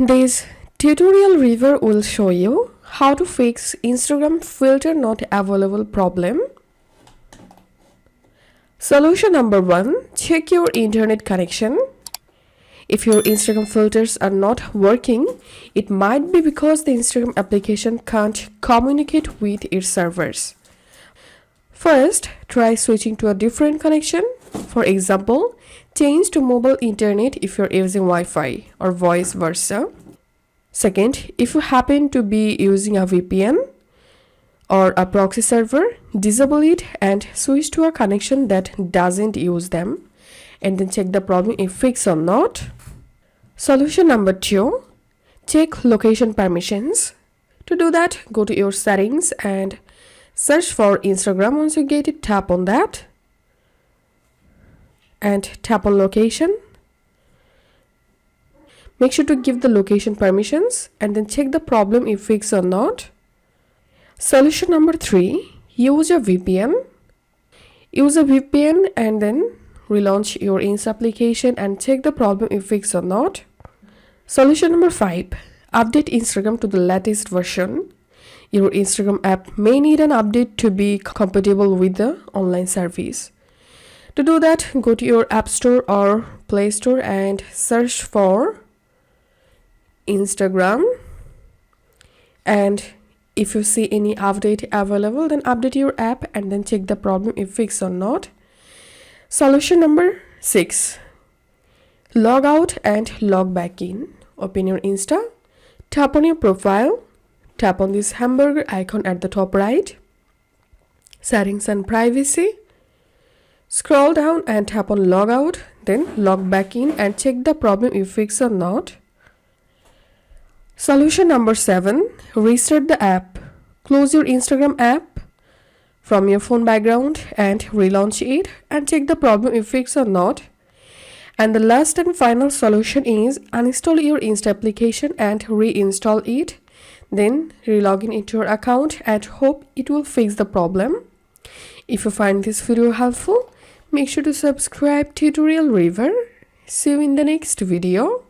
This tutorial review will show you how to fix Instagram filter not available problem. Solution number 1. Check your internet connection. If your Instagram filters are not working, it might be because the Instagram application can't communicate with its servers. First, try switching to a different connection. For example, change to mobile internet if you're using Wi-Fi or vice versa. Second, if you happen to be using a VPN or a proxy server, disable it and switch to a connection that doesn't use them, and then check the problem if fixed or not. Solution number 2. Check location permissions. To do that, go to your settings and search for Instagram. Once you get it, tap on that and tap on location. Make sure to give the location permissions and then check the problem if fixed or not. Solution number 3. Use a VPN. Use a VPN and then relaunch your Insta application and check the problem if fixed or not. Solution number 5. Update Instagram to the latest version. Your Instagram app may need an update to be compatible with the online service. To do that, go to your App Store or Play Store and search for Instagram. And if you see any update available, then update your app and then check the problem if fixed or not. Solution number 6. Log out and log back in. Open your Insta, tap on your profile, tap on this hamburger icon at the top right, settings and privacy, scroll down and tap on log out, then log back in and check the problem if fixed or not. Solution number 7. Restart the app. Close your Instagram app from your phone background and relaunch it and check the problem if fixed or not. And the last and final solution is uninstall your Insta application and reinstall it. Then re-login into your account and hope it will fix the problem. If you find this video helpful, make sure to subscribe Tutorial River. See you in the next video.